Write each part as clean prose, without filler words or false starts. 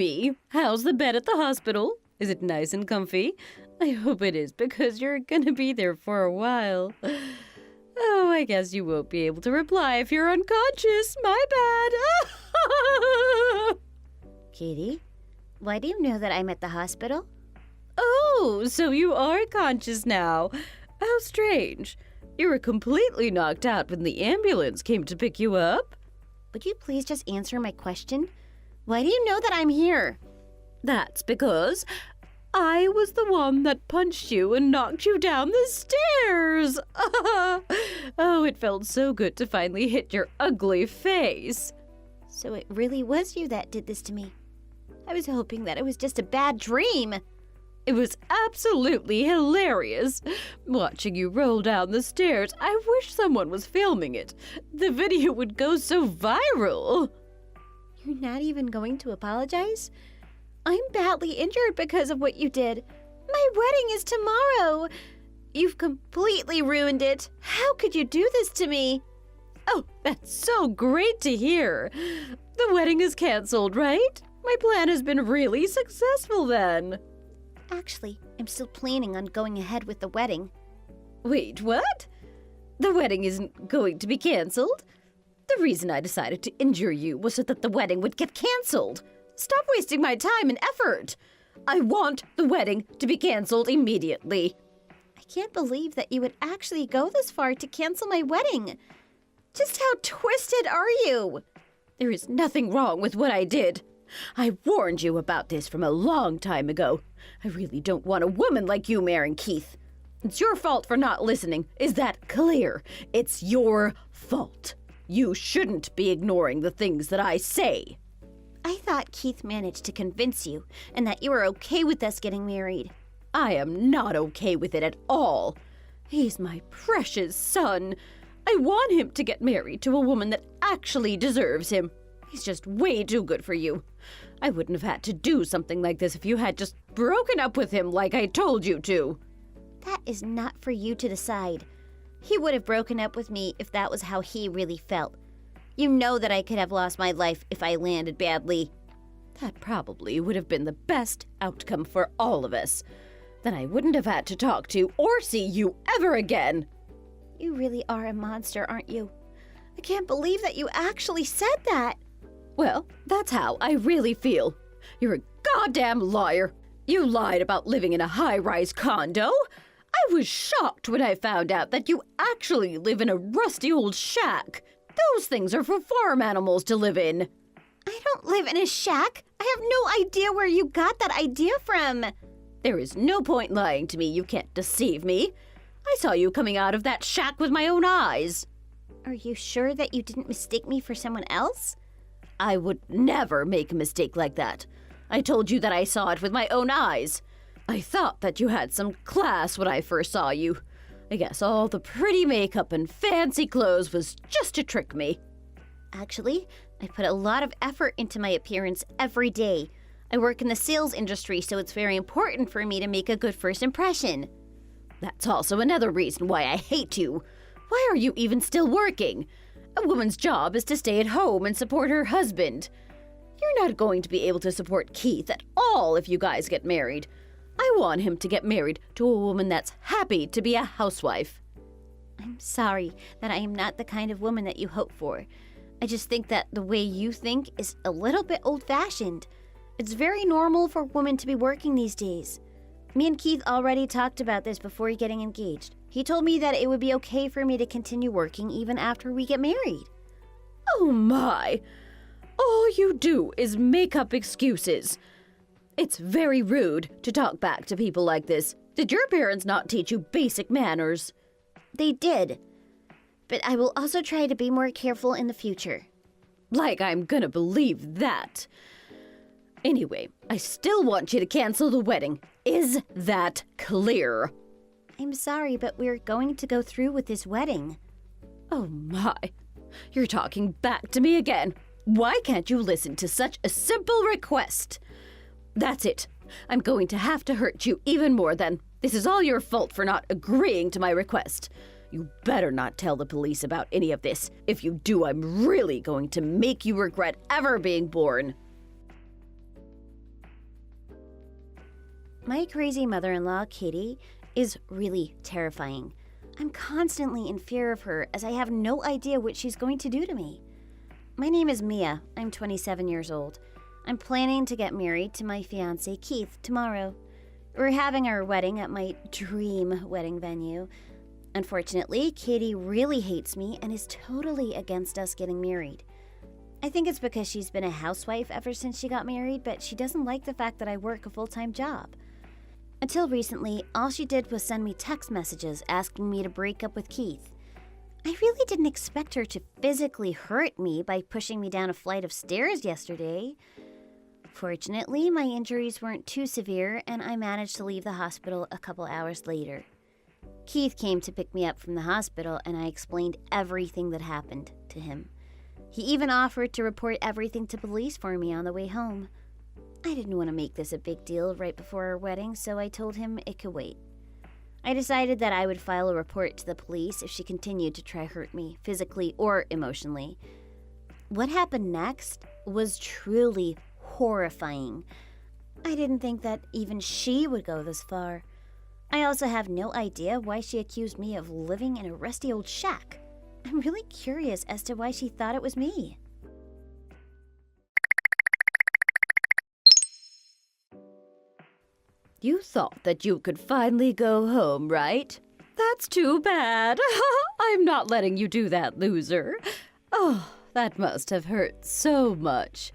me. How's the bed at the hospital? Is it nice and comfy? I hope it is, because you're gonna be there for a while. Oh, I guess you won't be able to reply if you're unconscious. My bad. Kitty, why do you know that I'm at the hospital? Oh, so you are conscious now. How strange. You were completely knocked out when the ambulance came to pick you up. Would you please just answer my question? Why do you know that I'm here? That's because I was the one that punched you and knocked you down the stairs. Oh, it felt so good to finally hit your ugly face. So it really was you that did this to me. I was hoping that it was just a bad dream. It was absolutely hilarious. Watching you roll down the stairs, I wish someone was filming it. The video would go so viral. You're not even going to apologize? I'm badly injured because of what you did. My wedding is tomorrow. You've completely ruined it. How could you do this to me? Oh, that's so great to hear. The wedding is canceled, right? My plan has been really successful then. Actually, I'm still planning on going ahead with the wedding. Wait, what? The wedding isn't going to be canceled? The reason I decided to injure you was so that the wedding would get canceled. Stop wasting my time and effort. I want the wedding to be canceled immediately. I can't believe that you would actually go this far to cancel my wedding. Just how twisted are you? There is nothing wrong with what I did. I warned you about this from a long time ago. I really don't want a woman like you marrying Keith. It's your fault for not listening. Is that clear? It's your fault. You shouldn't be ignoring the things that I say. I thought Keith managed to convince you and that you were okay with us getting married. I am not okay with it at all. He's my precious son. I want him to get married to a woman that actually deserves him. He's just way too good for you. I wouldn't have had to do something like this if you had just broken up with him like I told you to. That is not for you to decide. He would have broken up with me if that was how he really felt. You know that I could have lost my life if I landed badly. That probably would have been the best outcome for all of us. Then I wouldn't have had to talk to or see you ever again. You really are a monster, aren't you? I can't believe that you actually said that. Well, that's how I really feel. You're a goddamn liar. You lied about living in a high-rise condo. I was shocked when I found out that you actually live in a rusty old shack. Those things are for farm animals to live in. I don't live in a shack. I have no idea where you got that idea from. There is no point lying to me. You can't deceive me. I saw you coming out of that shack with my own eyes. Are you sure that you didn't mistake me for someone else? I would never make a mistake like that. I told you that I saw it with my own eyes. I thought that you had some class when I first saw you. I guess all the pretty makeup and fancy clothes was just to trick me. Actually, I put a lot of effort into my appearance every day. I work in the sales industry, so it's very important for me to make a good first impression. That's also another reason why I hate you. Why are you even still working? A woman's job is to stay at home and support her husband. You're not going to be able to support Keith at all if you guys get married. I want him to get married to a woman that's happy to be a housewife. I'm sorry that I am not the kind of woman that you hope for. I just think that the way you think is a little bit old-fashioned. It's very normal for women to be working these days. Me and Keith already talked about this before getting engaged. He told me that it would be okay for me to continue working even after we get married. Oh my! All you do is make up excuses. It's very rude to talk back to people like this. Did your parents not teach you basic manners? They did. But I will also try to be more careful in the future. Like I'm gonna believe that. Anyway, I still want you to cancel the wedding. Is that clear? I'm sorry, but we're going to go through with this wedding. Oh my. You're talking back to me again. Why can't you listen to such a simple request? That's it. I'm going to have to hurt you even more then. This is all your fault for not agreeing to my request. You better not tell the police about any of this. If you do, I'm really going to make you regret ever being born. My crazy mother-in-law, Katie, is really terrifying. I'm constantly in fear of her as I have no idea what she's going to do to me. My name is Mia. I'm 27 years old. I'm planning to get married to my fiancé, Keith, tomorrow. We're having our wedding at my dream wedding venue. Unfortunately, Katie really hates me and is totally against us getting married. I think it's because she's been a housewife ever since she got married, but she doesn't like the fact that I work a full-time job. Until recently, all she did was send me text messages asking me to break up with Keith. I really didn't expect her to physically hurt me by pushing me down a flight of stairs yesterday. Fortunately, my injuries weren't too severe, and I managed to leave the hospital a couple hours later. Keith came to pick me up from the hospital, and I explained everything that happened to him. He even offered to report everything to police for me on the way home. I didn't want to make this a big deal right before our wedding, so I told him it could wait. I decided that I would file a report to the police if she continued to try hurt me, physically or emotionally. What happened next was truly horrifying. I didn't think that even she would go this far. I also have no idea why she accused me of living in a rusty old shack. I'm really curious as to why she thought it was me. You thought that you could finally go home, right? That's too bad. I'm not letting you do that, loser. Oh, that must have hurt so much.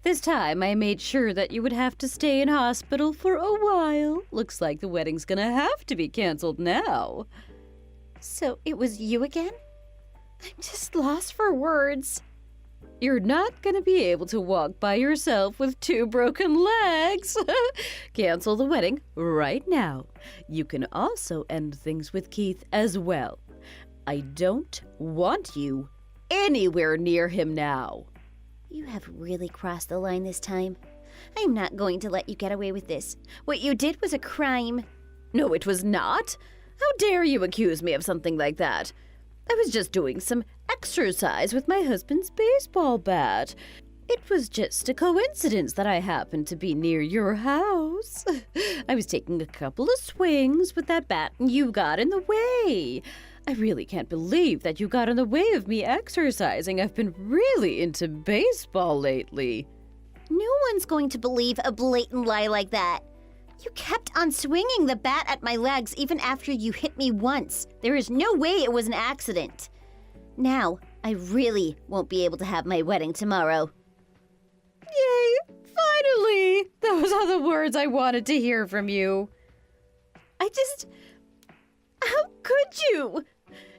This time I made sure that you would have to stay in hospital for a while. Looks like the wedding's gonna have to be canceled now. So it was you again? I'm just lost for words. You're not gonna be able to walk by yourself with 2 broken legs. Cancel the wedding right now. You can also end things with Keith as well. I don't want you anywhere near him now. You have really crossed the line this time. I'm not going to let you get away with this. What you did was a crime. No, it was not. How dare you accuse me of something like that? I was just doing some exercise with my husband's baseball bat. It was just a coincidence that I happened to be near your house. I was taking a couple of swings with that bat and you got in the way. I really can't believe that you got in the way of me exercising. I've been really into baseball lately. No one's going to believe a blatant lie like that. You kept on swinging the bat at my legs even after you hit me once. There is no way it was an accident. Now, I really won't be able to have my wedding tomorrow. Yay! Finally! Those are the words I wanted to hear from you. How could you?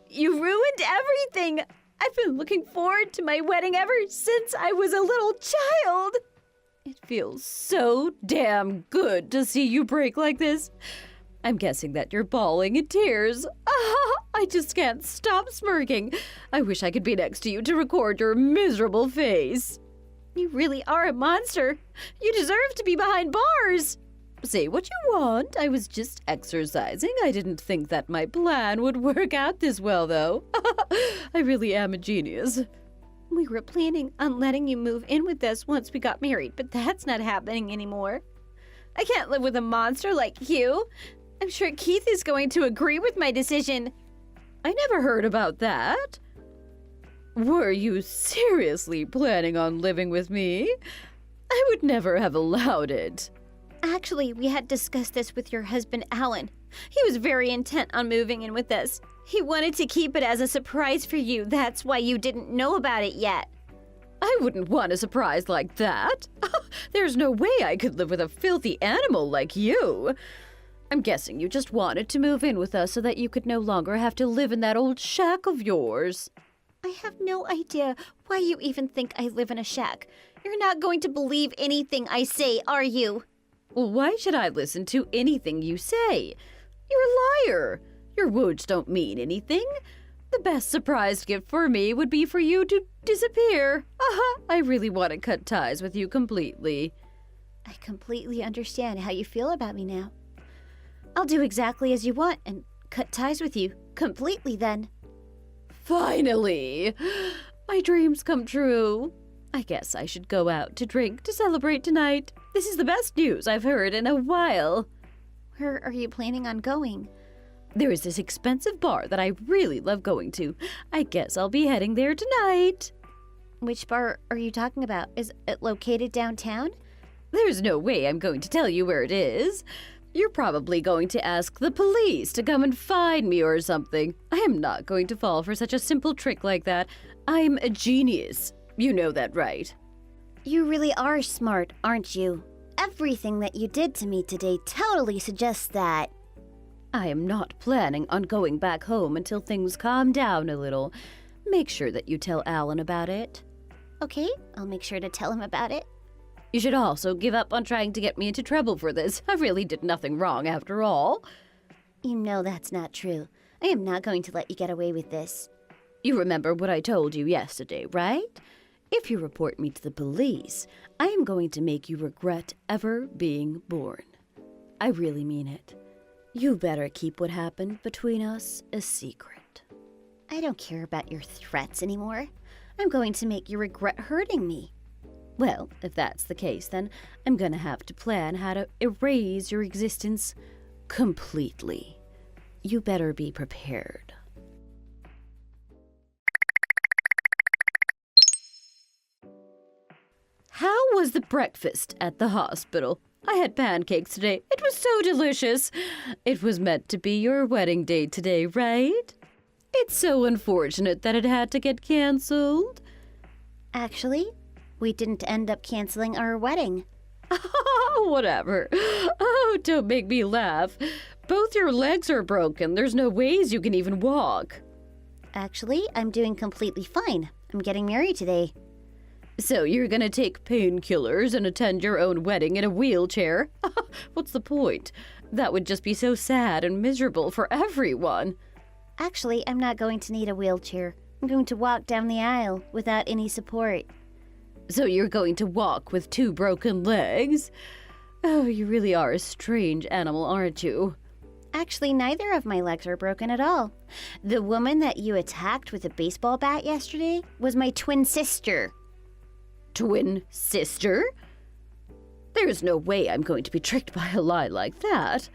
You ruined everything. I've been looking forward to my wedding ever since I was a little child. It feels so damn good to see you break like this. I'm guessing that you're bawling in tears. I just can't stop smirking. I wish I could be next to you to record your miserable face. You really are a monster. You deserve to be behind bars. Say what you want. I was just exercising. I didn't think that my plan would work out this well, though. I really am a genius. We were planning on letting you move in with us once we got married, but that's not happening anymore. I can't live with a monster like you. I'm sure Keith is going to agree with my decision. I never heard about that. Were you seriously planning on living with me? I would never have allowed it. Actually, we had discussed this with your husband, Alan. He was very intent on moving in with us. He wanted to keep it as a surprise for you. That's why you didn't know about it yet. I wouldn't want a surprise like that. There's no way I could live with a filthy animal like you. I'm guessing you just wanted to move in with us so that you could no longer have to live in that old shack of yours. I have no idea why you even think I live in a shack. You're not going to believe anything I say, are you? Well, why should I listen to anything you say? You're a liar. Your words don't mean anything. The best surprise gift for me would be for you to disappear. I really want to cut ties with you completely. I completely understand how you feel about me now. I'll do exactly as you want and cut ties with you completely then. Finally! My dreams come true. I guess I should go out to drink to celebrate tonight. This is the best news I've heard in a while. Where are you planning on going? There is this expensive bar that I really love going to. I guess I'll be heading there tonight. Which bar are you talking about? Is it located downtown? There's no way I'm going to tell you where it is. You're probably going to ask the police to come and find me or something. I am not going to fall for such a simple trick like that. I'm a genius. You know that, right? You really are smart, aren't you? Everything that you did to me today totally suggests that. I am not planning on going back home until things calm down a little. Make sure that you tell Alan about it. Okay, I'll make sure to tell him about it. You should also give up on trying to get me into trouble for this. I really did nothing wrong after all. You know that's not true. I am not going to let you get away with this. You remember what I told you yesterday, right? If you report me to the police, I am going to make you regret ever being born. I really mean it. You better keep what happened between us a secret. I don't care about your threats anymore. I'm going to make you regret hurting me. Well, if that's the case, then I'm gonna have to plan how to erase your existence completely. You better be prepared. How was the breakfast at the hospital? I had pancakes today. It was so delicious. It was meant to be your wedding day today, right? It's so unfortunate that it had to get canceled. Actually, we didn't end up canceling our wedding. Whatever. Oh, don't make me laugh. Both your legs are broken. There's no ways you can even walk. Actually, I'm doing completely fine. I'm getting married today. So you're gonna take painkillers and attend your own wedding in a wheelchair? What's the point? That would just be so sad and miserable for everyone. Actually, I'm not going to need a wheelchair. I'm going to walk down the aisle without any support. So you're going to walk with 2 broken legs? Oh, you really are a strange animal, aren't you? Actually, neither of my legs are broken at all. The woman that you attacked with a baseball bat yesterday was my twin sister. Twin sister? There's no way I'm going to be tricked by a lie like that.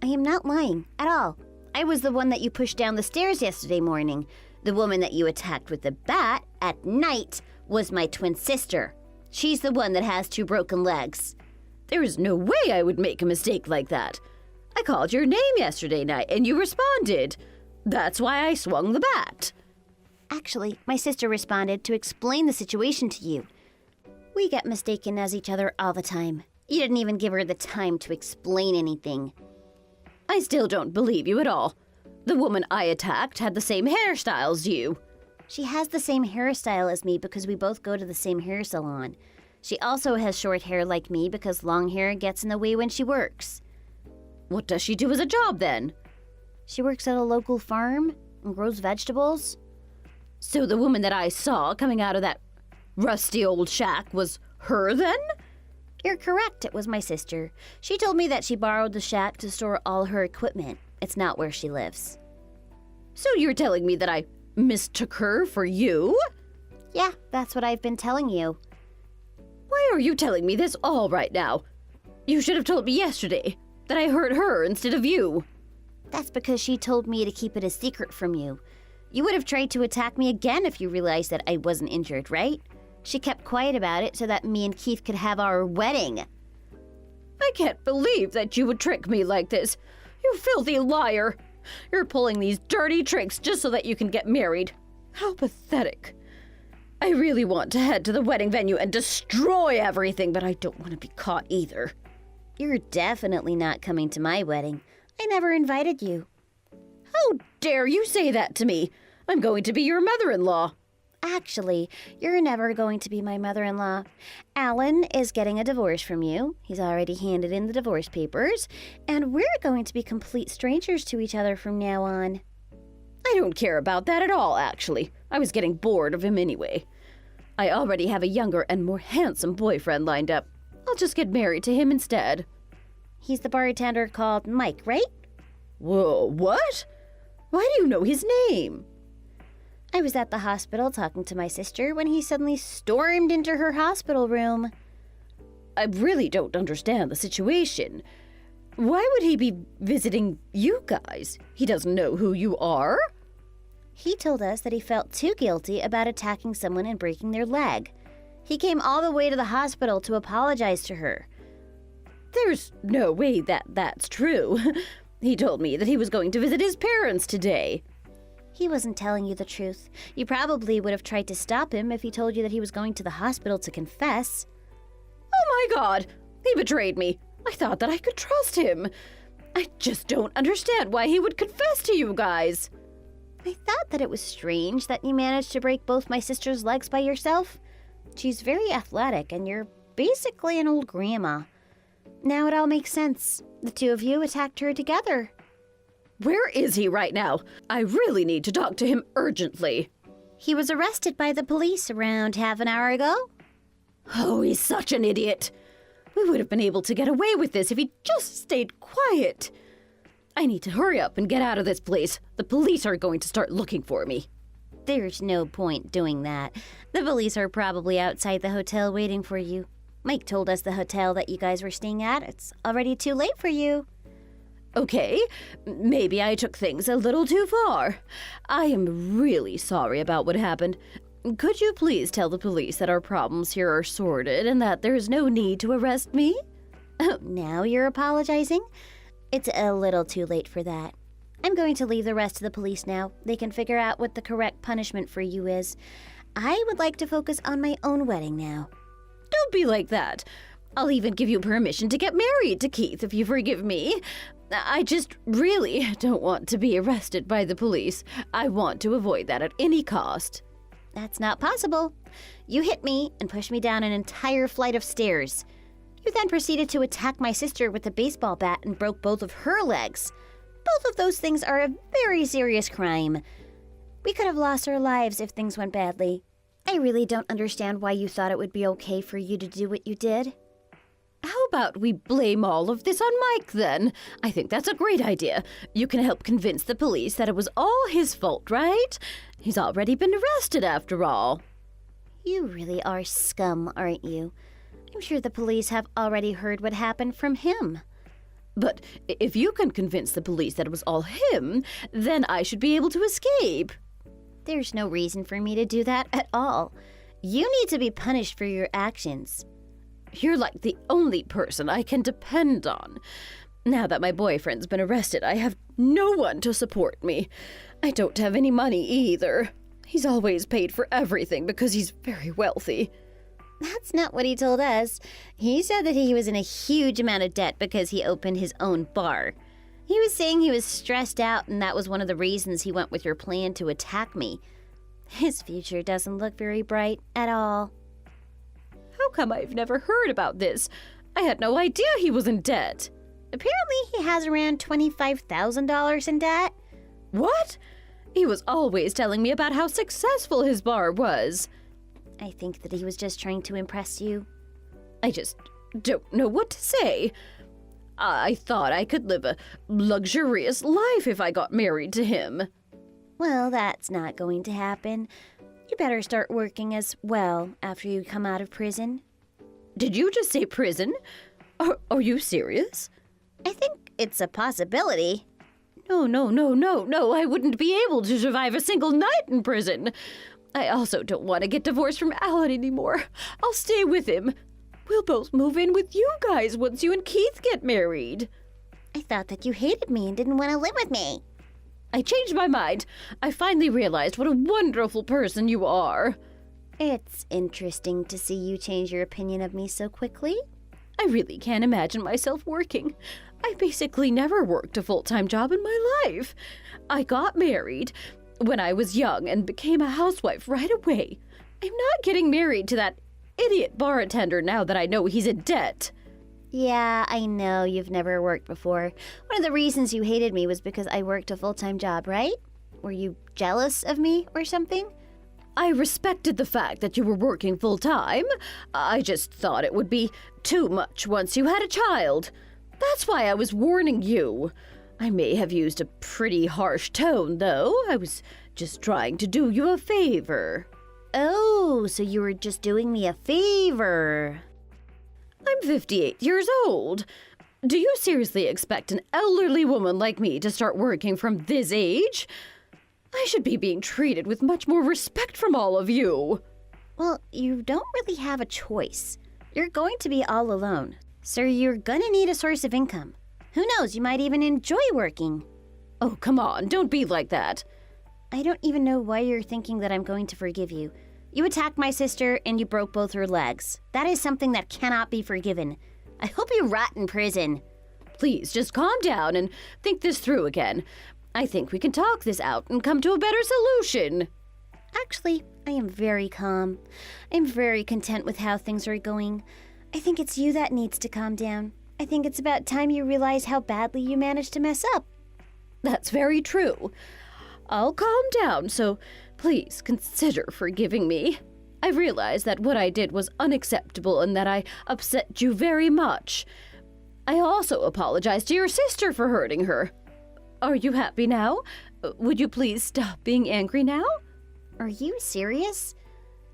I am not lying at all. I was the one that you pushed down the stairs yesterday morning. The woman that you attacked with the bat at night was my twin sister. She's the one that has 2 broken legs. There is no way I would make a mistake like that. I called your name yesterday night and you responded. That's why I swung the bat. Actually, my sister responded to explain the situation to you. We get mistaken as each other all the time. You didn't even give her the time to explain anything. I still don't believe you at all. The woman I attacked had the same hairstyle as you. She has the same hairstyle as me because we both go to the same hair salon. She also has short hair like me because long hair gets in the way when she works. What does she do as a job then? She works at a local farm and grows vegetables. So the woman that I saw coming out of that rusty old shack was her then? You're correct, it was my sister. She told me that she borrowed the shack to store all her equipment. It's not where she lives. So you're telling me that I mistook her for you? Yeah, that's what I've been telling you. Why are you telling me this all right now? You should have told me yesterday that I hurt her instead of you. That's because she told me to keep it a secret from you. You would have tried to attack me again if you realized that I wasn't injured, right? She kept quiet about it so that me and Keith could have our wedding. I can't believe that you would trick me like this. You filthy liar. You're pulling these dirty tricks just so that you can get married. How pathetic. I really want to head to the wedding venue and destroy everything, but I don't want to be caught either. You're definitely not coming to my wedding. I never invited you. How dare you say that to me? I'm going to be your mother-in-law. Actually, you're never going to be my mother-in-law. Alan is getting a divorce from you. He's already handed in the divorce papers. And we're going to be complete strangers to each other from now on. I don't care about that at all, actually. I was getting bored of him anyway. I already have a younger and more handsome boyfriend lined up. I'll just get married to him instead. He's the bartender called Mike, right? Whoa, what? Why do you know his name? I was at the hospital talking to my sister when he suddenly stormed into her hospital room. I really don't understand the situation. Why would he be visiting you guys? He doesn't know who you are. He told us that he felt too guilty about attacking someone and breaking their leg. He came all the way to the hospital to apologize to her. There's no way that's true. He told me that he was going to visit his parents today. He wasn't telling you the truth. You probably would have tried to stop him if he told you that he was going to the hospital to confess. Oh my God! He betrayed me. I thought that I could trust him. I just don't understand why he would confess to you guys. I thought that it was strange that you managed to break both my sister's legs by yourself. She's very athletic, and you're basically an old grandma. Now it all makes sense. The two of you attacked her together. Where is he right now? I really need to talk to him urgently. He was arrested by the police around half an hour ago. Oh, he's such an idiot. We would have been able to get away with this if he just stayed quiet. I need to hurry up and get out of this place. The police are going to start looking for me. There's no point doing that. The police are probably outside the hotel waiting for you. Mike told us the hotel that you guys were staying at. It's already too late for you. Okay, maybe I took things a little too far. I am really sorry about what happened. Could you please tell the police that our problems here are sorted and that there is no need to arrest me? Now you're apologizing? It's a little too late for that. I'm going to leave the rest to the police now. They can figure out what the correct punishment for you is. I would like to focus on my own wedding now. Don't be like that. I'll even give you permission to get married to Keith if you forgive me. I just really don't want to be arrested by the police. I want to avoid that at any cost. That's not possible. You hit me and pushed me down an entire flight of stairs. You then proceeded to attack my sister with a baseball bat and broke both of her legs. Both of those things are a very serious crime. We could have lost our lives if things went badly. I really don't understand why you thought it would be okay for you to do what you did. How about we blame all of this on Mike, then? I think that's a great idea. You can help convince the police that it was all his fault, right? He's already been arrested, after all. You really are scum, aren't you? I'm sure the police have already heard what happened from him. But if you can convince the police that it was all him, then I should be able to escape. There's no reason for me to do that at all. You need to be punished for your actions. You're like the only person I can depend on. Now that my boyfriend's been arrested, I have no one to support me. I don't have any money either. He's always paid for everything because he's very wealthy. That's not what he told us. He said that he was in a huge amount of debt because he opened his own bar. He was saying he was stressed out, and that was one of the reasons he went with your plan to attack me. His future doesn't look very bright at all. How come I've never heard about this? I had no idea he was in debt. Apparently, he has around $25,000 in debt. What? He was always telling me about how successful his bar was. I think that he was just trying to impress you. I just don't know what to say. I thought I could live a luxurious life if I got married to him. Well, that's not going to happen. You better start working as well after you come out of prison. Did you just say prison? Are you serious? I think it's a possibility. No, I wouldn't be able to survive a single night in prison. I also don't want to get divorced from Alan anymore. I'll stay with him. We'll both move in with you guys once you and Keith get married. I thought that you hated me and didn't want to live with me. I changed my mind. I finally realized what a wonderful person you are. It's interesting to see you change your opinion of me so quickly. I really can't imagine myself working. I basically never worked a full-time job in my life. I got married when I was young and became a housewife right away. I'm not getting married to that idiot bartender now that I know he's in debt. Yeah, I know you've never worked before. One of the reasons you hated me was because I worked a full-time job, right? Were you jealous of me or something? I respected the fact that you were working full-time. I just thought it would be too much once you had a child. That's why I was warning you. I may have used a pretty harsh tone, though. I was just trying to do you a favor. Oh, so you were just doing me a favor. I'm 58 years old. Do you seriously expect an elderly woman like me to start working from this age? I should be being treated with much more respect from all of you. Well, you don't really have a choice. You're going to be all alone, so you're gonna need a source of income. Who knows, you might even enjoy working. Oh, come on, don't be like that. I don't even know why you're thinking that I'm going to forgive you. You attacked my sister and you broke both her legs. That is something that cannot be forgiven. I hope you rot in prison. Please, just calm down and think this through again. I think we can talk this out and come to a better solution. Actually, I am very calm. I'm very content with how things are going. I think it's you that needs to calm down. I think it's about time you realize how badly you managed to mess up. That's very true. I'll calm down, so please consider forgiving me. I realize that what I did was unacceptable and that I upset you very much. I also apologize to your sister for hurting her. Are you happy now? Would you please stop being angry now? Are you serious?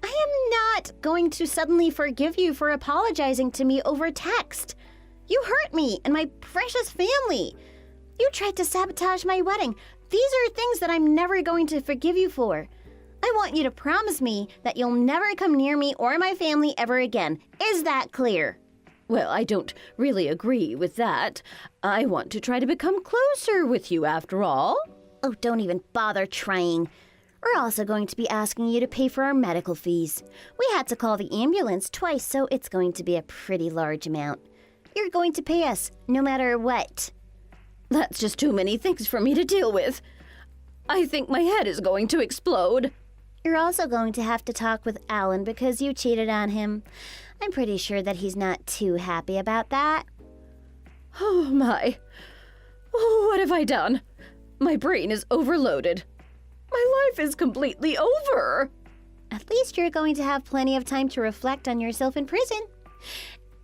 I am not going to suddenly forgive you for apologizing to me over text. You hurt me and my precious family. You tried to sabotage my wedding. These are things that I'm never going to forgive you for. I want you to promise me that you'll never come near me or my family ever again. Is that clear? Well, I don't really agree with that. I want to try to become closer with you after all. Oh, don't even bother trying. We're also going to be asking you to pay for our medical fees. We had to call the ambulance twice, so it's going to be a pretty large amount. You're going to pay us, no matter what. That's just too many things for me to deal with. I think my head is going to explode. You're also going to have to talk with Alan because you cheated on him. I'm pretty sure that he's not too happy about that. Oh my. Oh, what have I done? My brain is overloaded. My life is completely over. At least you're going to have plenty of time to reflect on yourself in prison.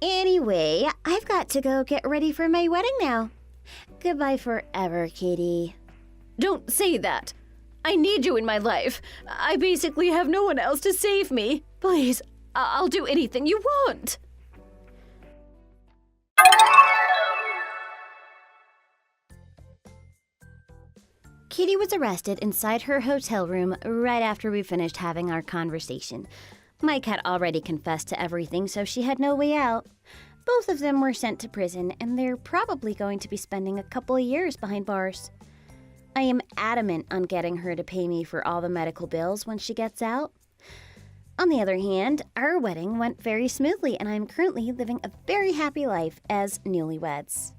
Anyway, I've got to go get ready for my wedding now. Goodbye forever, Katie. Don't say that. I need you in my life. I basically have no one else to save me. Please, I'll do anything you want. Katie was arrested inside her hotel room right after we finished having our conversation. Mike had already confessed to everything, so she had no way out. Both of them were sent to prison, and they're probably going to be spending a couple of years behind bars. I am adamant on getting her to pay me for all the medical bills when she gets out. On the other hand, our wedding went very smoothly, and I'm currently living a very happy life as newlyweds.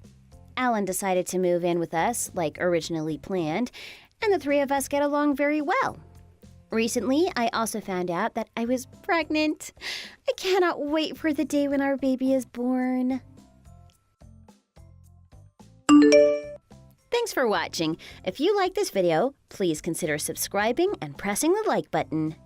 Alan decided to move in with us like originally planned, and the three of us get along very well. Recently, I also found out that I was pregnant. I cannot wait for the day when our baby is born. Thanks for watching. If you like this video, please consider subscribing and pressing the like button.